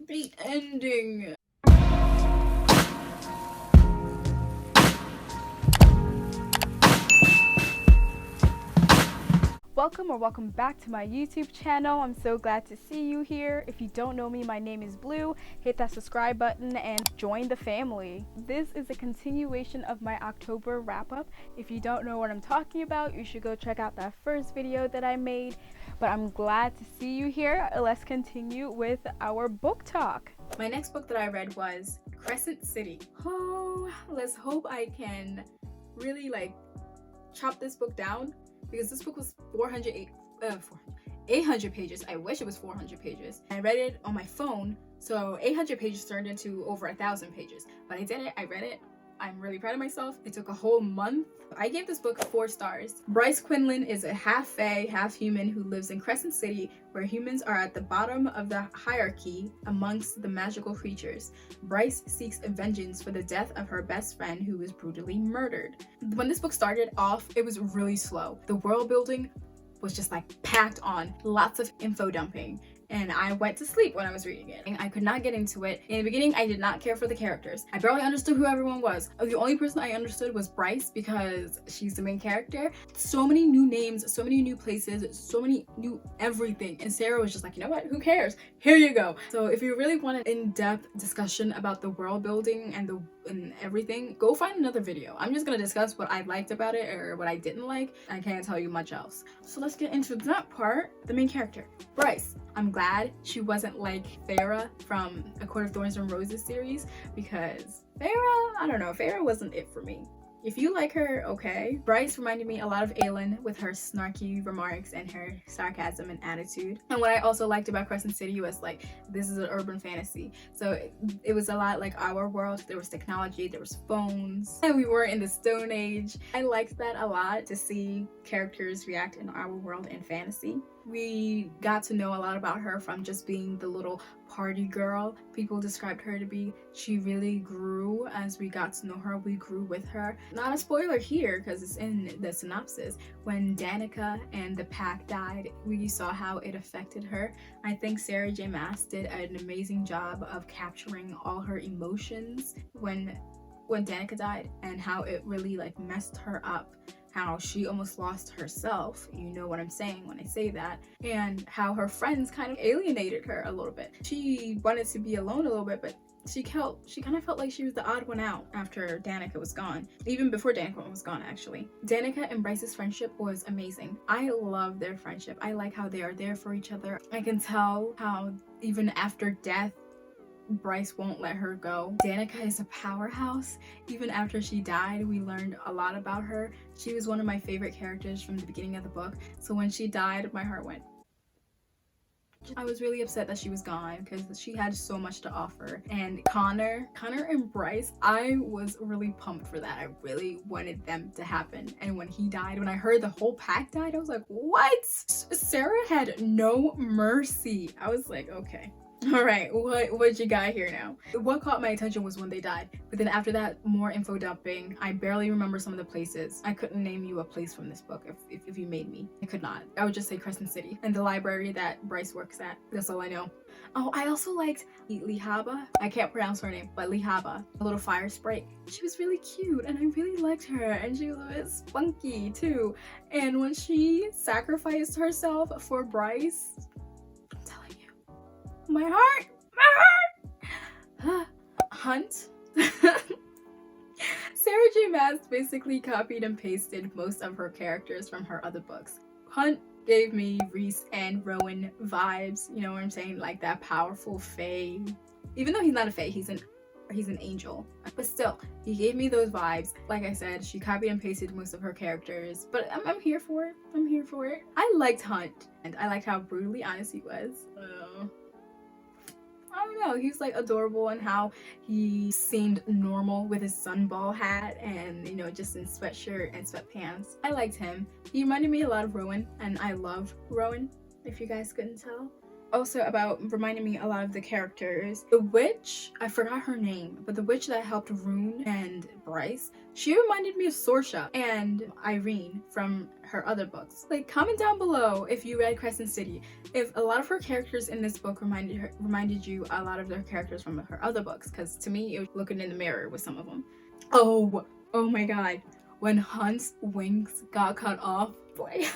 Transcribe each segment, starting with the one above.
The ending. Welcome back to my YouTube channel. I'm so glad to see you here. If you don't know me, my name is Blue. Hit that subscribe button and join the family. This is a continuation of my October wrap-up. If you don't know what I'm talking about, you should go check out that first video that I made. But I'm glad to see you here. Let's continue with our book talk. My next book that I read was Crescent City. Oh, let's hope I can really chop this book down, because this book was 800 pages. I wish it was 400 pages. I read it on my phone, so 800 pages turned into over 1,000 pages. But I did it. I read it. I'm really proud of myself. It took a whole month. I gave this book 4 stars. Bryce Quinlan is a half fae, half human who lives in Crescent City, where humans are at the bottom of the hierarchy amongst the magical creatures. Bryce seeks vengeance for the death of her best friend, who was brutally murdered. When this book started off, it was really slow. The world building was just packed on, lots of info dumping, and I went to sleep when I was reading it. I could not get into it. In the beginning, I did not care for the characters. I barely understood who everyone was. The only person I understood was Bryce, because she's the main character. So many new names, so many new places, so many new everything. And Sarah was just like, you know what? Who cares? Here you go. So if you really want an in-depth discussion about the world building and everything, go find another video. I'm just gonna discuss what I liked about it or what I didn't like. I can't tell you much else. So let's get into that part. The main character, Bryce. I'm glad she wasn't like Farah from A Court of Thorns and Roses series, because Farah wasn't it for me. If you like her, okay. Bryce reminded me a lot of Aylin with her snarky remarks and her sarcasm and attitude. And what I also liked about Crescent City was this is an urban fantasy. So it was a lot like our world. There was technology, there was phones, and we were in the Stone Age. I liked that a lot, to see characters react in our world in fantasy. We got to know a lot about her from just being the little party girl people described her to be. She really grew as we got to know her. We grew with her. Not a spoiler here, because it's in the synopsis. When Danica and the pack died, we saw how it affected her. I think Sarah J. Maas did an amazing job of capturing all her emotions when Danica died, and how it really messed her up. How she almost lost herself, you know what I'm saying when I say that, and how her friends kind of alienated her a little bit. She wanted to be alone a little bit, but she kind of felt like she was the odd one out after Danica was gone. Even before Danica was gone, actually. Danica and Bryce's friendship was amazing. I love their friendship. I like how they are there for each other. I can tell how even after death, Bryce won't let her go. Danica is a powerhouse. Even after she died, we learned a lot about her. She was one of my favorite characters from the beginning of the book. So when she died, my heart went. I was really upset that she was gone, because she had so much to offer. And Connor and Bryce, I was really pumped for that. I really wanted them to happen. And when he died, when I heard the whole pack died, I was like, what? Sarah had no mercy. I was like, okay. Alright, what you got here now? What caught my attention was when they died, but then after that, more info dumping. I barely remember some of the places. I couldn't name you a place from this book if you made me. I could not. I would just say Crescent City and the library that Bryce works at. That's all I know. Oh, I also liked Lihaba. I can't pronounce her name, but Lihaba, a little fire sprite. She was really cute and I really liked her, and she was a bit spunky too. And when she sacrificed herself for Bryce, my heart. Hunt. Sarah J. Maas basically copied and pasted most of her characters from her other books. Hunt gave me Reese and Rowan vibes, you know what I'm saying? Like that powerful fae. Even though he's not a fae, he's an angel. But still, he gave me those vibes. Like I said, she copied and pasted most of her characters, but I'm here for it. I'm here for it. I liked Hunt, and I liked how brutally honest he was. I don't know, he was adorable, and how he seemed normal with his sunball hat and just in sweatshirt and sweatpants. I liked him. He reminded me a lot of Rowan, and I love Rowan, if you guys couldn't tell. also about reminding me a lot of the characters. The witch, I forgot her name, but the witch that helped Rune and Bryce, she reminded me of Sorsha and Irene from her other books. Like, comment down below if you read Crescent City, if a lot of her characters in this book reminded you a lot of their characters from her other books, because to me it was looking in the mirror with some of them. Oh my god, when Hunt's wings got cut off, boy.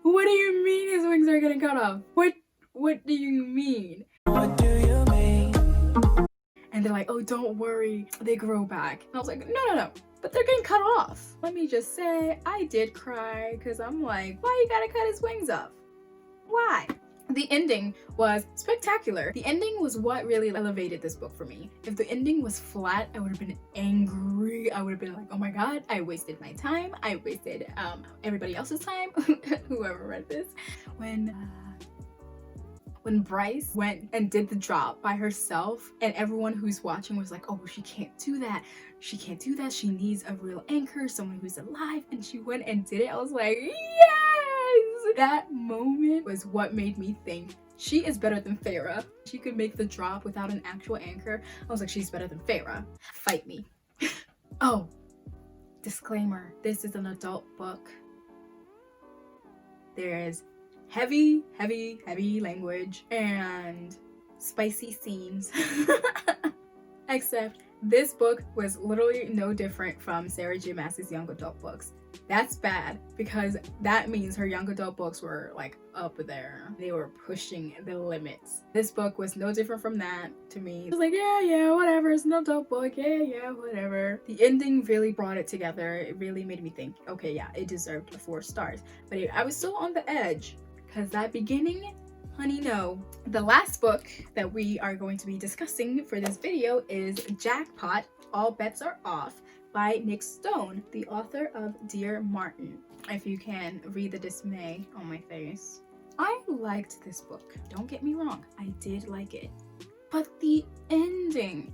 What do you mean his wings are getting cut off? What do you mean? What do you mean? And they're like, oh, don't worry, they grow back. And I was like, no, but they're getting cut off. Let me just say, I did cry, because I'm like, why you gotta cut his wings off? Why? The ending was spectacular. The ending was what really elevated this book for me. If the ending was flat, I would have been angry. I would have been like, oh my god, I wasted my time. I wasted everybody else's time, whoever read this. When Bryce went and did the drop by herself and everyone who's watching was like, oh, she can't do that. She can't do that. She needs a real anchor, someone who's alive. And she went and did it. I was like, yes! That moment was what made me think she is better than Feyre. She could make the drop without an actual anchor. I was like, she's better than Feyre. Fight me. Oh, disclaimer. This is an adult book. There is heavy language and spicy scenes. Except this book was literally no different from Sarah J Maas's young adult books. That's bad, because that means her young adult books were like up there. They were pushing the limits. This book was no different from that to me. It was like, yeah, whatever, it's an adult book, yeah, whatever. The ending really brought it together. It really made me think, okay, yeah, it deserved 4 stars. But I was still on the edge, because that beginning, honey, no. The last book that we are going to be discussing for this video is Jackpot, All Bets Are Off by Nick Stone, the author of Dear Martin. If you can read the dismay on my face. I liked this book. Don't get me wrong, I did like it. But the ending,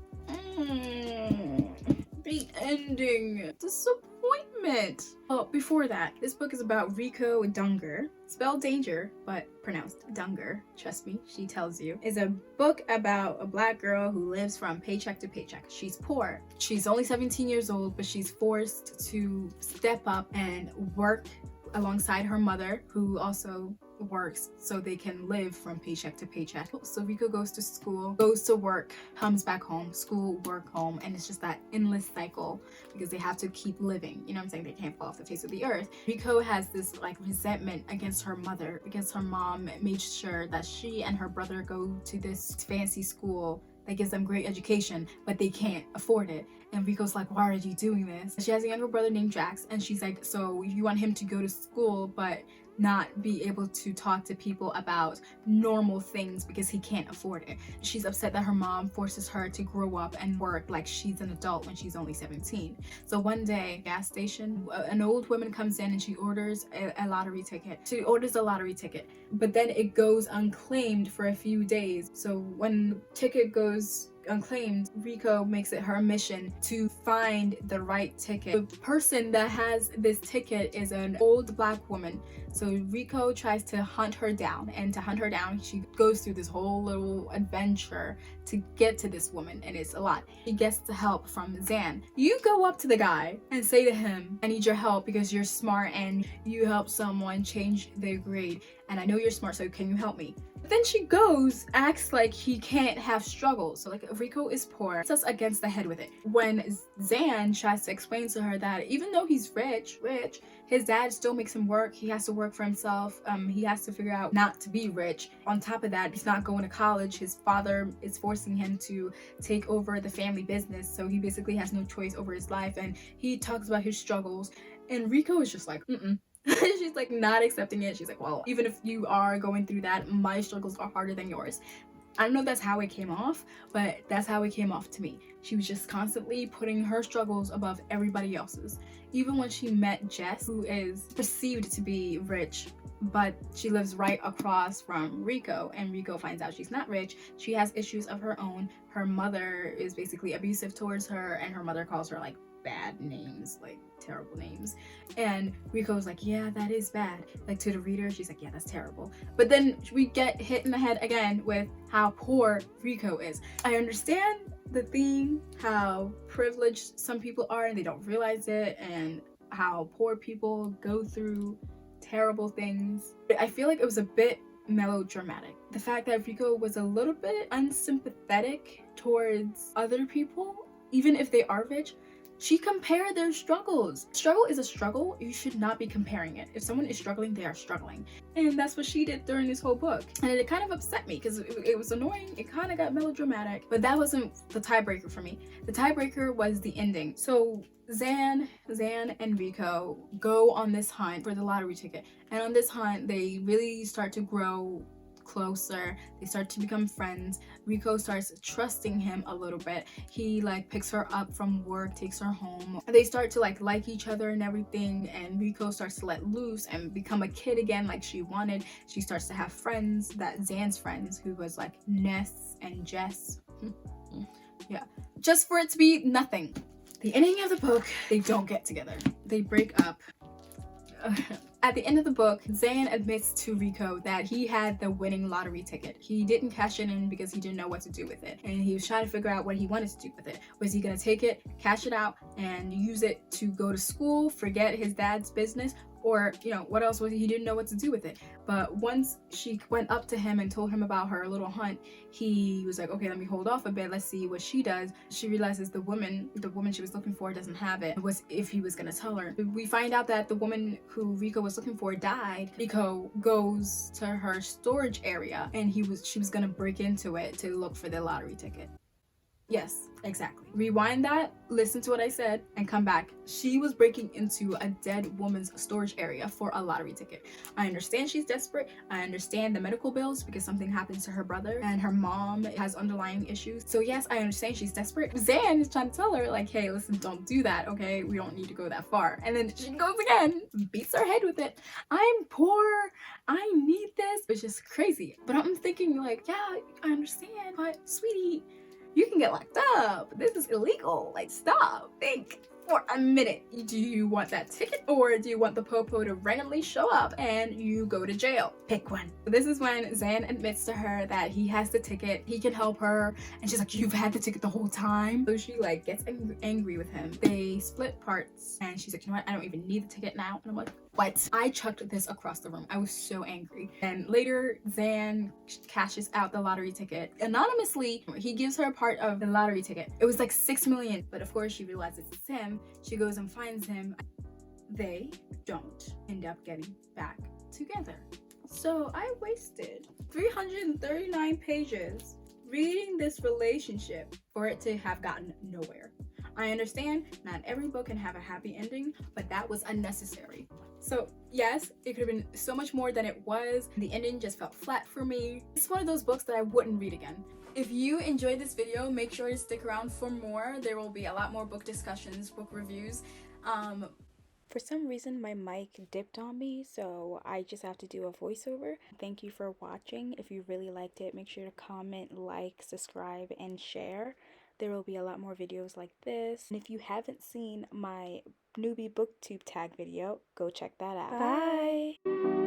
disappointment. Oh, before that, this book is about Rico Dunger, spelled danger, but pronounced Dunger. Trust me, she tells you. It's a book about a black girl who lives from paycheck to paycheck. She's poor. She's only 17 years old, but she's forced to step up and work alongside her mother, who also works, so they can live from paycheck to paycheck. So Rico goes to school, goes to work, comes back home, school, work, home, and it's just that endless cycle because they have to keep living. You know what I'm saying? They can't fall off the face of the earth. Rico has this like resentment against her mother because her mom made sure that she and her brother go to this fancy school that gives them great education, but they can't afford it. And Rico's like, why are you doing this? She has a younger brother named Jax, and she's like, so you want him to go to school but not be able to talk to people about normal things because he can't afford it. She's upset that her mom forces her to grow up and work like she's an adult when she's only 17. So one day, gas station, an old woman comes in and she orders a lottery ticket. She orders a lottery ticket, but then it goes unclaimed for a few days. So when the ticket goes unclaimed, Rico makes it her mission to find the right ticket. The person that has this ticket is an old black woman. So Rico tries to hunt her down, and to hunt her down, she goes through this whole little adventure to get to this woman, and it's a lot. She gets the help from Zan. You go up to the guy and say to him, I need your help because you're smart and you help someone change their grade, and I know you're smart, so can you help me? But then she goes, acts like he can't have struggles. So like Rico is poor, it's us against the head with it. When Zan tries to explain to her that even though he's rich, his dad still makes him work. He has to work for himself. He has to figure out not to be rich. On top of that, he's not going to college. His father is forcing him to take over the family business. So he basically has no choice over his life. And he talks about his struggles. And Rico is just like, She's like not accepting it. She's like, well, even if you are going through that, my struggles are harder than yours. I don't know if that's how it came off, but that's how it came off to me. She was just constantly putting her struggles above everybody else's. Even when she met Jess, who is perceived to be rich, but she lives right across from Rico, and Rico finds out she's not rich. She has issues of her own. Her mother is basically abusive towards her, and her mother calls her like bad names, like terrible names. And Rico was like, yeah, that is bad. Like to the reader, she's like, yeah, that's terrible. But then we get hit in the head again with how poor Rico is. I understand the theme, how privileged some people are and they don't realize it, and how poor people go through terrible things. I feel like it was a bit melodramatic. The fact that Rico was a little bit unsympathetic towards other people, even if they are rich, she compared their struggles. Struggle is a struggle. You should not be comparing it. If someone is struggling, they are struggling. And that's what she did during this whole book. And it kind of upset me because it was annoying. It kind of got melodramatic, but that wasn't the tiebreaker for me. The tiebreaker was the ending. So Zan and Rico go on this hunt for the lottery ticket. And on this hunt, they really start to grow closer. They start to become friends. Rico starts trusting him a little bit. He like picks her up from work, takes her home. They start to like each other and everything, and Rico starts to let loose and become a kid again like she wanted. She starts to have friends, that Zan's friends, who was like Ness and Jess. Yeah, just for it to be nothing. The ending of the book, they don't get together. They break up. At the end of the book, Zan admits to Rico that he had the winning lottery ticket. He didn't cash it in because he didn't know what to do with it. And he was trying to figure out what he wanted to do with it. Was he gonna take it, cash it out, and use it to go to school, forget his dad's business? Or, you know, what else was he didn't know what to do with it. But once she went up to him and told him about her little hunt, he was like, okay, let me hold off a bit. Let's see what she does. She realizes the woman she was looking for doesn't have it. It was if he was gonna tell her. We find out that the woman who Rico was looking for died. Rico goes to her storage area and she was gonna break into it to look for the lottery ticket. Yes, exactly. Rewind that, listen to what I said, and come back. She was breaking into a dead woman's storage area for a lottery ticket. I understand she's desperate. I understand the medical bills because something happens to her brother and her mom has underlying issues. So yes, I understand she's desperate. Zan is trying to tell her like, hey, listen, don't do that, okay? We don't need to go that far. And then she goes again, beats her head with it. I'm poor. I need this. It's just crazy. But I'm thinking like, yeah, I understand, but sweetie, you can get locked up. This is illegal. Like, stop. Think for a minute. Do you want that ticket or do you want the popo to randomly show up and you go to jail? Pick one. This is when Zan admits to her that he has the ticket. He can help her. And she's like, you've had the ticket the whole time? So she like gets angry with him. They split parts and she's like, you know what? I don't even need the ticket now. And I'm like, what? I chucked this across the room. I was so angry. And later, Zan cashes out the lottery ticket. Anonymously, he gives her a part of the lottery ticket. It was like 6 million. But of course, she realizes it's him. She goes and finds him. They don't end up getting back together. So I wasted 339 pages reading this relationship for it to have gotten nowhere. I understand not every book can have a happy ending, but that was unnecessary. So yes, it could have been so much more than it was. The ending just felt flat for me. It's one of those books that I wouldn't read again. If you enjoyed this video, make sure to stick around for more. There will be a lot more book discussions, book reviews. For some reason, my mic dipped on me, so I just have to do a voiceover. Thank you for watching. If you really liked it, make sure to comment, like, subscribe, and share. There will be a lot more videos like this. And if you haven't seen my newbie booktube tag video, go check that out. Bye!